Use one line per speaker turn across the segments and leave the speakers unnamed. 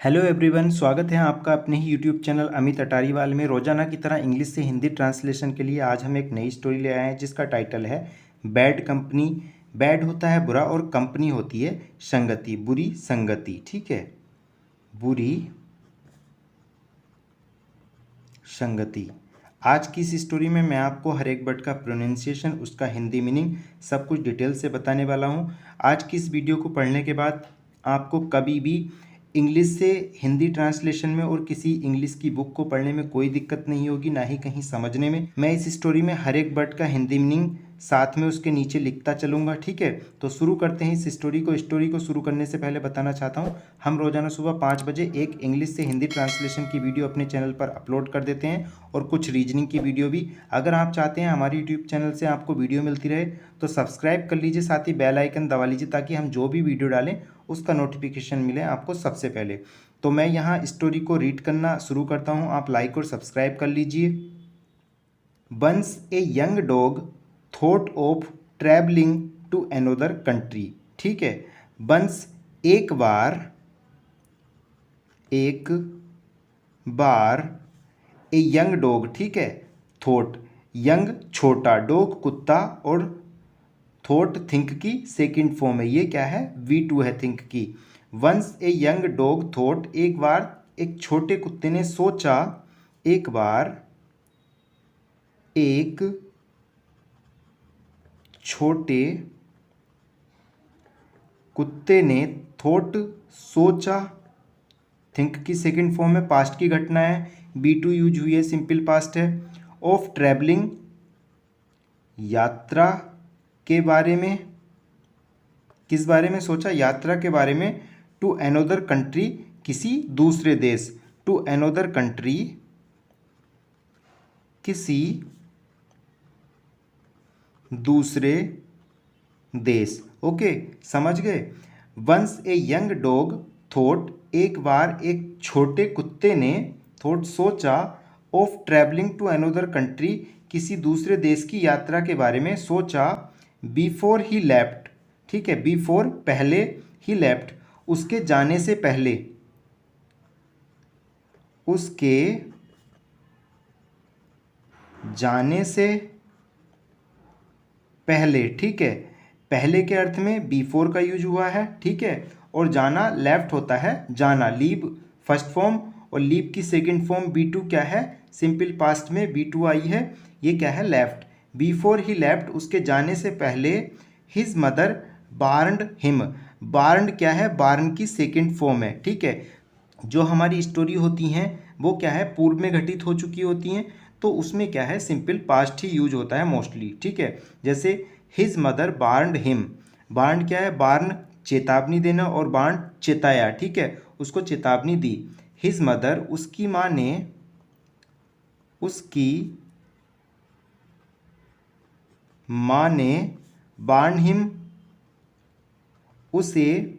Hello everyone, स्वागत है आपका अपने ही यूट्यूब चैनल अमित अटारीवाल में। रोजाना की तरह इंग्लिश से हिंदी ट्रांसलेशन के लिए आज हम एक नई स्टोरी ले आए हैं जिसका टाइटल है बैड कंपनी। बैड होता है बुरा और कंपनी होती है संगति, बुरी संगति। ठीक है, बुरी संगति। आज की इस स्टोरी में मैं आपको हर एक वर्ड का प्रोनाउंसिएशन, उसका हिंदी मीनिंग सब कुछ डिटेल से बताने वाला हूँ। आज की इस वीडियो को पढ़ने के बाद आपको कभी भी इंग्लिश से हिंदी ट्रांसलेशन में और किसी इंग्लिश की बुक को पढ़ने में कोई दिक्कत नहीं होगी, ना ही कहीं समझने में। मैं इस स्टोरी में हर एक वर्ड का हिंदी मीनिंग साथ में उसके नीचे लिखता चलूँगा। ठीक है, तो शुरू करते हैं इस स्टोरी को। स्टोरी को शुरू करने से पहले बताना चाहता हूँ, हम रोजाना सुबह 5 बजे एक इंग्लिश से हिंदी ट्रांसलेशन की वीडियो अपने चैनल पर अपलोड कर देते हैं और कुछ रीजनिंग की वीडियो भी। अगर आप चाहते हैं हमारे यूट्यूब चैनल से आपको वीडियो मिलती रहे तो सब्सक्राइब कर लीजिए, साथ ही बेल आइकन दबा लीजिए ताकि हम जो भी वीडियो डालें उसका नोटिफिकेशन मिले आपको सबसे पहले। तो मैं यहाँ स्टोरी को रीड करना शुरू करता हूँ, आप लाइक और सब्सक्राइब कर लीजिए। Once a young dog thought of travelling to another country. ठीक है, वंस एक बार ए यंग डॉग। ठीक है, थॉट यंग छोटा, डॉग कुत्ता, और थॉट थिंक की सेकंड फॉर्म है। ये क्या है? V2 है थिंक की। Once a young dog thought, एक बार एक छोटे कुत्ते ने सोचा। एक बार एक छोटे कुत्ते ने थॉट सोचा, थिंक की सेकंड फॉर्म में पास्ट की घटना है, B2 यूज हुई है, सिंपल पास्ट है। ऑफ ट्रैवलिंग यात्रा के बारे में, किस बारे में सोचा? यात्रा के बारे में। टू अनदर कंट्री, किसी दूसरे देश। टू अनदर कंट्री, किसी दूसरे देश। ओके, समझ गए? Once a young dog thought, एक बार एक छोटे कुत्ते ने, थॉट सोचा, of travelling to another country, किसी दूसरे देश की यात्रा के बारे में सोचा। बिफोर ही लेफ्ट। ठीक है, बिफोर पहले, ही लेफ्ट उसके जाने से पहले, उसके जाने से पहले। ठीक है, पहले के अर्थ में बिफोर का यूज हुआ है। ठीक है, और जाना लेफ्ट होता है, जाना। लीव फर्स्ट फॉर्म और लीव की सेकंड फॉर्म B2 क्या है? सिंपल पास्ट में B2 आई है, ये क्या है? लेफ्ट। बिफोर ही लेफ्ट उसके जाने से पहले, हिज मदर बार्न्ड हिम। बार्न्ड क्या है? बार्न की सेकंड फॉर्म है। ठीक है, जो हमारी स्टोरी होती हैं वो क्या है? पूर्व में घटित हो चुकी होती हैं, तो उसमें क्या है? सिंपल पास्ट ही यूज होता है मोस्टली। ठीक है, जैसे हिज मदर बार्न्ड हिम। बार्न क्या है? बार्न चेतावनी देना, और बार्न चेताया। ठीक है, उसको चेतावनी दी। हिज मदर उसकी माँ ने, उसकी माँ ने बार्न हिम उसे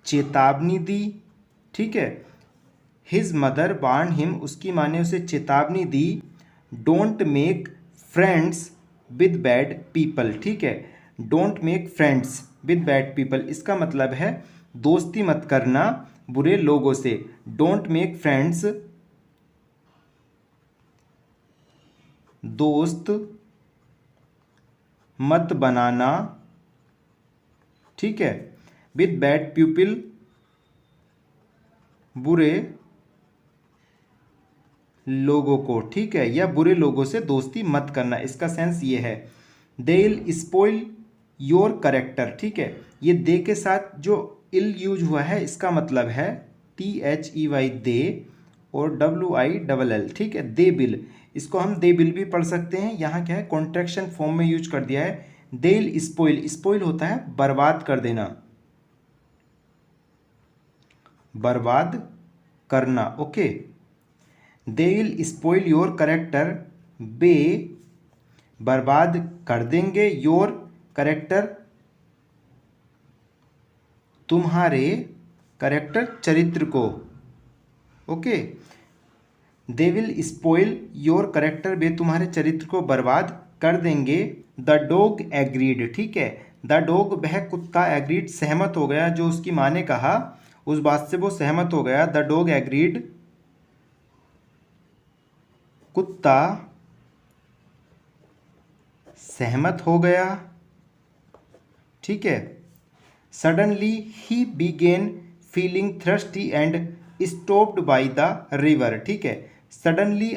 चेतावनी दी। ठीक है, हिज मदर बार्न हिम उसकी माँ ने उसे चेतावनी दी। Don't make friends with bad people. ठीक है, don't make friends with bad people, इसका मतलब है दोस्ती मत करना बुरे लोगों से। डोंट मेक फ्रेंड्स, दोस्त मत बनाना। ठीक है, विद बैड पीपल, बुरे लोगों को। ठीक है, या बुरे लोगों से दोस्ती मत करना, इसका सेंस ये है। दे विल स्पॉइल योर करेक्टर। ठीक है, ये दे के साथ जो इल यूज हुआ है इसका मतलब है THEY दे और WILL। ठीक है, दे विल, इसको हम दे विल भी पढ़ सकते हैं। यहाँ क्या है? कॉन्ट्रैक्शन फॉर्म में यूज कर दिया है। दे विल स्पॉइल, स्पॉइल होता है बर्बाद कर देना, बर्बाद करना। Okay, they will spoil your character, वे बर्बाद कर देंगे, योर करेक्टर तुम्हारे, करेक्टर चरित्र को। Okay, they will spoil your character, वे तुम्हारे चरित्र को बर्बाद कर देंगे। The dog agreed. ठीक है, द डॉग वह कुत्ता एग्रीड सहमत हो गया, जो उसकी माँ ने कहा उस बात से वो सहमत हो गया। द डॉग एग्रीड कुत्ता सहमत हो गया, ठीक है। Suddenly he begin feeling thirsty and stopped by the river, ठीक है। सडनली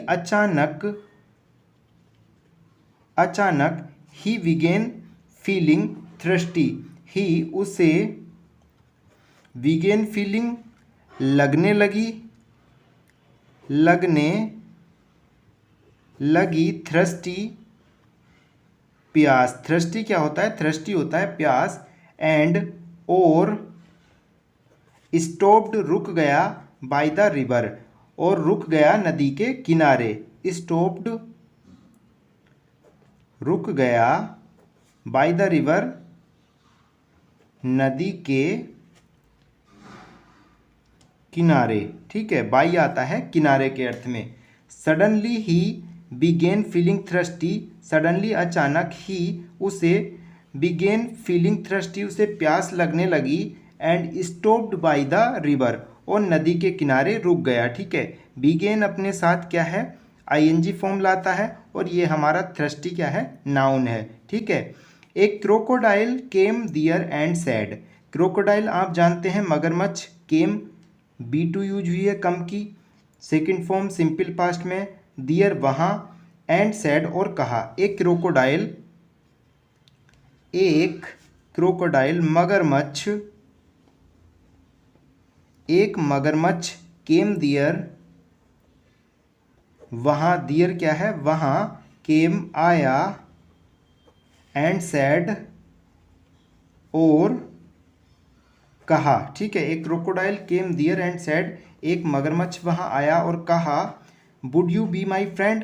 अचानक ही बिगेन फीलिंग थ्रस्टी, ही उसे बिगेन फीलिंग लगने लगी थ्रस्टी प्यास। थ्रस्टी क्या होता है? थ्रस्टी होता है प्यास। एंड और स्टॉप्ड रुक गया बाय द रिवर, और रुक गया नदी के किनारे। स्टॉप्ड रुक गया बाय द रिवर नदी के किनारे, ठीक है। बाई आता है किनारे के अर्थ में। सडनली ही बिगेन फीलिंग थ्रस्टी, सडनली अचानक ही उसे बिगेन फीलिंग थ्रस्टी उसे प्यास लगने लगी। And stopped by the river, और नदी के किनारे रुक गया, ठीक है। बिगेन अपने साथ क्या है? आईएनजी फॉर्म लाता है, और ये हमारा थ्रस्टी क्या है? नाउन है, ठीक है। एक crocodile came their and sad. Crocodile आप जानते हैं मगरमच्छ। केम B2 यूज हुई है कम की, सेकंड फॉर्म सिंपल पास्ट में। दियर वहाँ, एंड सैड और कहा। एक क्रोकोडाइल मगरमच्छ केम दियर, वहाँ, दियर क्या है? वहाँ, केम आया, एंड सैड और कहा, ठीक है। एक crocodile came their and sad, एक मगरमच्छ वहाँ आया और कहा, would you be my friend.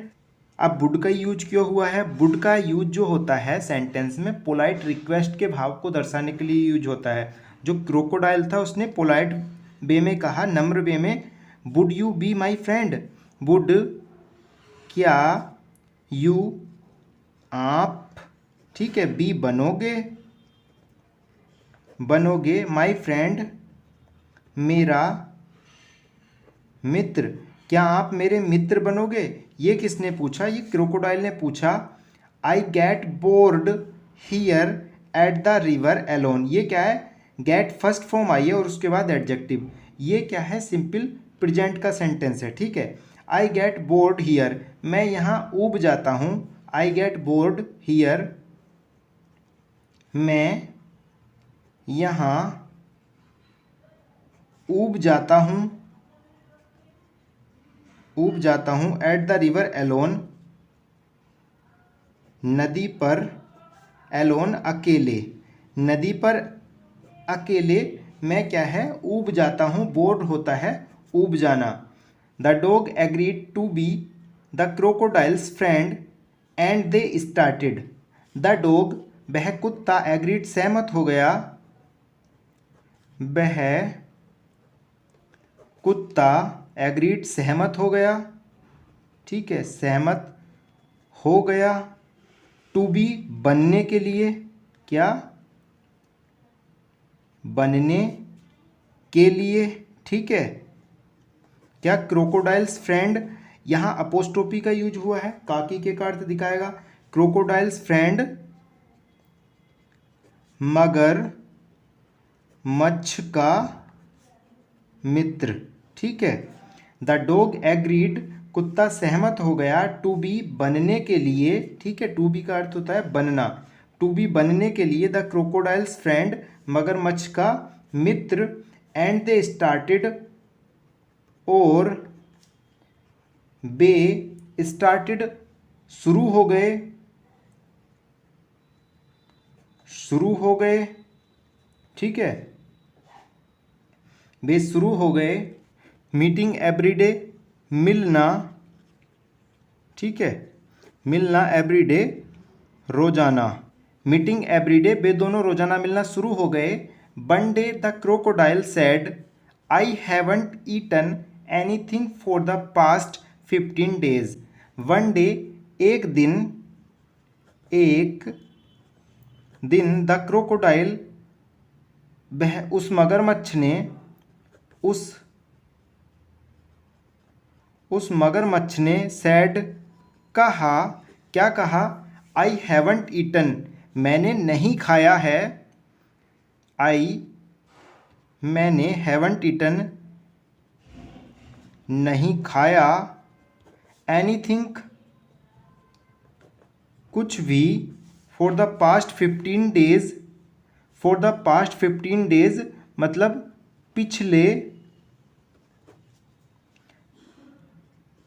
अब वुड का यूज क्यों हुआ है? वुड का यूज जो होता है सेंटेंस में पोलाइट रिक्वेस्ट के भाव को दर्शाने के लिए यूज होता है। जो क्रोकोडाइल था उसने पोलाइट वे में कहा, नम्र वे में, would you be my friend. Would क्या यू आप, ठीक है, बी बनोगे माई फ्रेंड मेरा मित्र, क्या आप मेरे मित्र बनोगे? ये किसने पूछा? ये क्रोकोडाइल ने पूछा। I get bored here at the river alone. ये क्या है? गेट फर्स्ट फॉर्म आई है और उसके बाद एडजेक्टिव। ये क्या है? सिंपल प्रेजेंट का सेंटेंस है, ठीक है। आई गेट बोर्ड हियर, मैं यहाँ ऊब जाता हूँ। आई गेट बोर्ड हियर, मैं यहाँ ऊब जाता हूँ। एट द रिवर एलोन, नदी पर, एलोन अकेले, नदी पर अकेले मैं क्या है? ऊब जाता हूँ। बोर्ड होता है ऊब जाना। The dog agreed to be the crocodile's friend and they started. The dog वह कुत्ता, एग्रीड सहमत हो गया, वह कुत्ता एग्रीड सहमत हो गया, ठीक है, सहमत हो गया। टू बी बनने के लिए, क्या? बनने के लिए, ठीक है। क्या क्रोकोडाइल्स फ्रेंड, यहाँ अपोस्ट्रोफी का यूज हुआ है, काकी के का अर्थ दिखाएगा। क्रोकोडाइल्स फ्रेंड मगर मच्छ का मित्र, ठीक है। द डॉग एग्रीड, कुत्ता सहमत हो गया, टू बी बनने के लिए, ठीक है। टू बी का अर्थ होता है बनना। टू बी बनने के लिए, द क्रोकोडाइल्स फ्रेंड मगरमच्छ का मित्र, एंड दे स्टार्टेड और बे स्टार्टेड शुरू हो गए, ठीक है, वे शुरू हो गए। मीटिंग एवरीडे, मिलना, ठीक है, मिलना एवरीडे रोजाना। मीटिंग एवरीडे, वे दोनों रोजाना मिलना शुरू हो गए। One day the crocodile said, I haven't eaten anything for the past 15 days। One day एक दिन दिन द क्रोकोडाइल, वह उस मगरमच्छ ने उस मगरमच्छ ने सैड, कहा, क्या कहा, आई हैवंट ईटन, मैंने नहीं खाया है, मैंने हैवंट ईटन, नहीं खाया, एनीथिंग, कुछ भी, for the past 15 days, for the past 15 days मतलब पिछले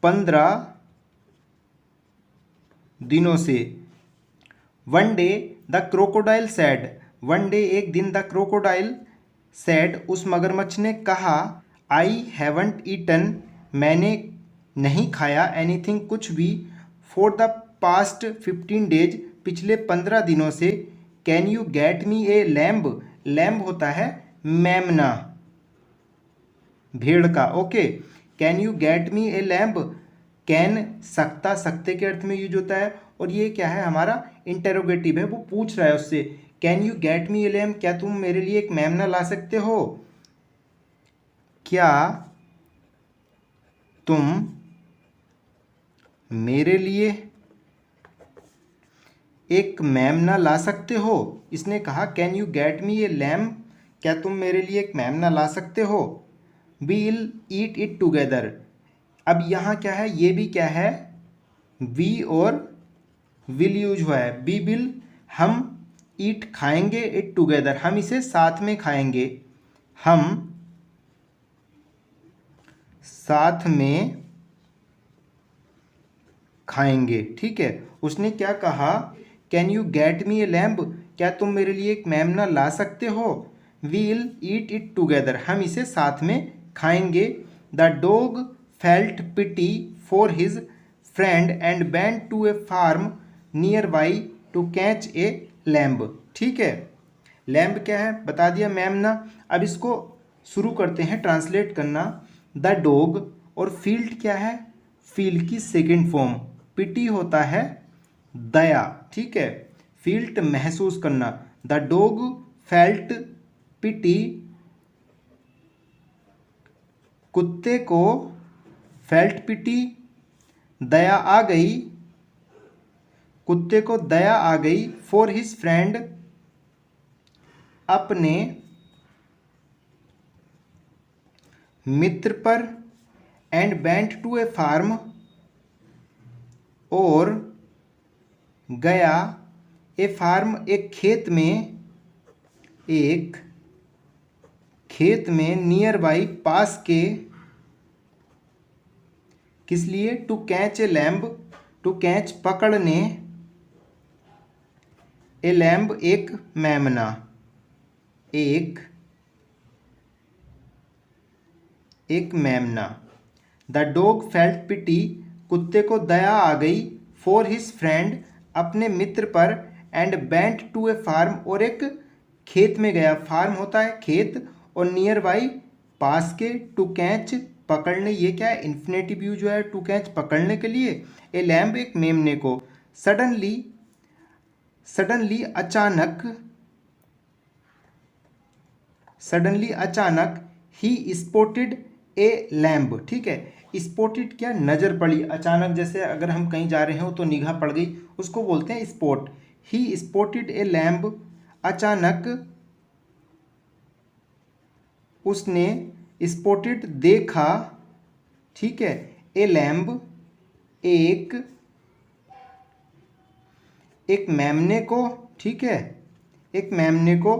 15 दिनों से। One day the crocodile sad, one day एक दिन, द क्रोकोडाइल सैड उस मगरमच्छ ने कहा, आई हैवंट ईटन, मैंने नहीं खाया, एनीथिंग कुछ भी, फॉर द पास्ट 15 डेज पिछले 15 दिनों से, can you get me a lamb, lamb होता है मेमना, भेड़ का, okay, can you get me a lamb, can सकता, सकते के अर्थ में यूज होता है, और ये क्या है हमारा इंटेरोगेटिव है, वो पूछ रहा है उससे, can you get me a lamb, क्या तुम मेरे लिए एक मेमना ला सकते हो, क्या तुम मेरे लिए एक मेमना ला सकते हो। इसने कहा can you get me a lamb, क्या तुम मेरे लिए एक मेमना ला सकते हो। We will eat it together, अब यहाँ क्या है, ये भी क्या है, वी और विल यूज हुआ है। वी विल, हम, ईट खाएंगे, इट टुगेदर हम इसे साथ में खाएंगे, हम साथ में खाएंगे, ठीक है। उसने क्या कहा, can you get me a lamb, क्या तुम मेरे लिए एक मेमना ला सकते हो। We will eat it together, हम इसे साथ में खाएंगे। The dog felt pity for his friend and went to a farm nearby to catch a lamb, ठीक है। लैम्ब क्या है बता दिया, मेमना। अब इसको शुरू करते हैं ट्रांसलेट करना। द डॉग, और फील्ड क्या है, फील की सेकेंड फॉर्म, पिटी होता है दया, ठीक है, फील्ट महसूस करना। द डॉग फेल्ट पिटी, कुत्ते को, फेल्ट पिटी, दया आ गई, कुत्ते को दया आ गई, फॉर हिज फ्रेंड, अपने मित्र पर, and went to a farm, और गया, ए फार्म एक खेत में, एक खेत में, नियर बाई पास के, किस लिए, to catch a lamb, to catch पकड़ने, ए लैम्ब एक मेमना, एक मेमना। द डॉग फेल्ट पिटी, कुत्ते को दया आ गई, फॉर हिज फ्रेंड, अपने मित्र पर, and went to a farm, और एक खेत में गया, फार्म होता है खेत, और नियर बाई पास के, टू कैच पकड़ने, ये क्या है इन्फिनेटिव यूज हुआ है, टू कैच पकड़ने के लिए, ए लैम्ब एक मेमने को। सडनली, सडनली अचानक, सडनली अचानक, ही स्पॉटेड ए लैम्ब, ठीक है। स्पॉटेड क्या, नजर पड़ी, अचानक जैसे अगर हम कहीं जा रहे हो तो निगाह पड़ गई, उसको बोलते हैं स्पॉट। ही स्पॉटेड ए लैम्ब, अचानक उसने, स्पॉटेड देखा, ठीक है, ए लैम्ब एक मेमने को, ठीक है, एक मेमने को,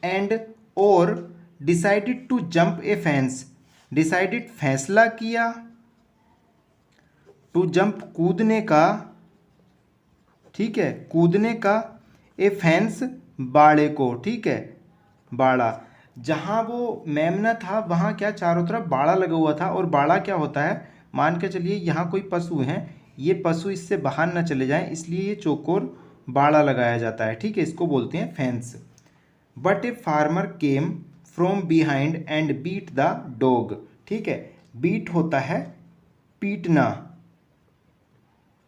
एंड और decided to jump a fence, decided फैसला किया, टू जंप कूदने का, ठीक है, कूदने का, ए फेंस बाड़े को, ठीक है, बाड़ा, जहाँ वो मेमना था वहाँ क्या चारों तरफ बाड़ा लगा हुआ था, और बाड़ा क्या होता है, मान के चलिए यहाँ कोई पशु हैं, ये पशु इससे बाहर ना चले जाएं, इसलिए ये चौकोर बाड़ा लगाया जाता है, ठीक है, इसको बोलते हैं fence. But a farmer came from behind and beat the dog, ठीक है, बीट होता है पीटना,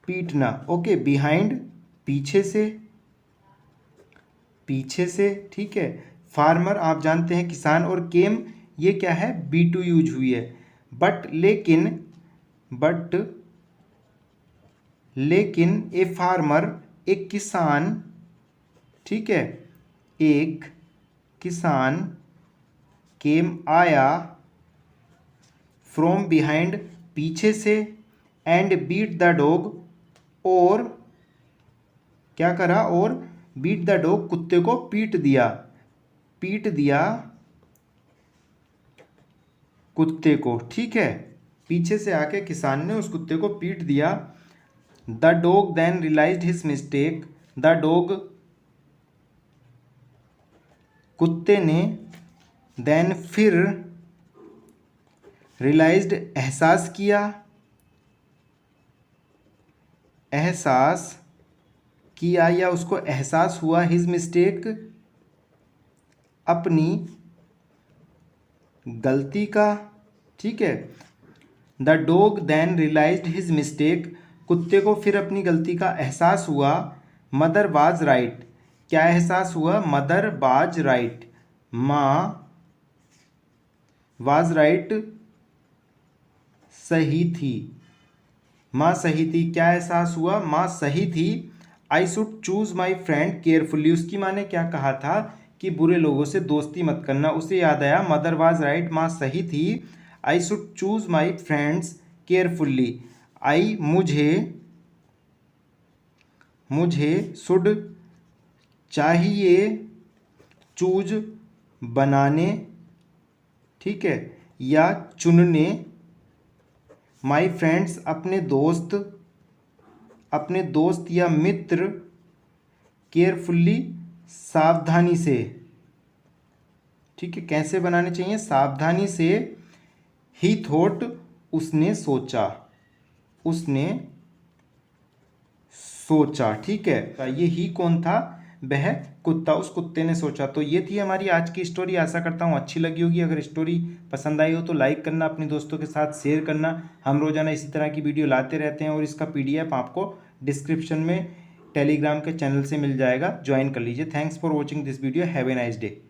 पीटना, ओके, बिहाइंड पीछे से, पीछे से, ठीक है। फार्मर आप जानते हैं किसान, और केम ये क्या है, B2 यूज हुई है। बट लेकिन ए फार्मर, एक किसान, ठीक है, एक किसान, केम आया, फ्रॉम बिहाइंड पीछे से, एंड बीट द डॉग, और क्या करा, और बीट द डॉग कुत्ते को पीट दिया कुत्ते को, ठीक है। पीछे से आके किसान ने उस कुत्ते को पीट दिया। The dog then realised his mistake, the dog कुत्ते ने, देन फिर, रियलाइज्ड एहसास किया या उसको एहसास हुआ, हिज मिस्टेक अपनी गलती का, ठीक है। The dog then realised his mistake, कुत्ते को फिर अपनी गलती का एहसास हुआ। मदर वाज राइट, क्या एहसास हुआ, मदर वाज राइट, माँ वाज राइट सही थी, माँ सही थी, क्या एहसास हुआ, माँ सही थी। I should choose my friend carefully, उसकी माँ ने क्या कहा था कि बुरे लोगों से दोस्ती मत करना, उसे याद आया मदर वाज राइट, माँ सही थी। I should choose my friends carefully, I मुझे शुड चाहिए, चूज बनाने, ठीक है, या चुनने, माई फ्रेंड्स अपने दोस्त या मित्र, केयरफुल्ली सावधानी से, ठीक है, कैसे बनाने चाहिए, सावधानी से। ही थॉट उसने सोचा, ठीक है। ये ही कौन था, वह कुत्ता, उस कुत्ते ने सोचा। तो ये थी हमारी आज की स्टोरी। आशा करता हूँ अच्छी लगी होगी। अगर स्टोरी पसंद आई हो तो लाइक करना, अपने दोस्तों के साथ शेयर करना। हम रोजाना इसी तरह की वीडियो लाते रहते हैं, और इसका PDF आपको डिस्क्रिप्शन में टेलीग्राम के चैनल से मिल जाएगा, ज्वाइन कर लीजिए। Thanks for watching this video, have a nice day.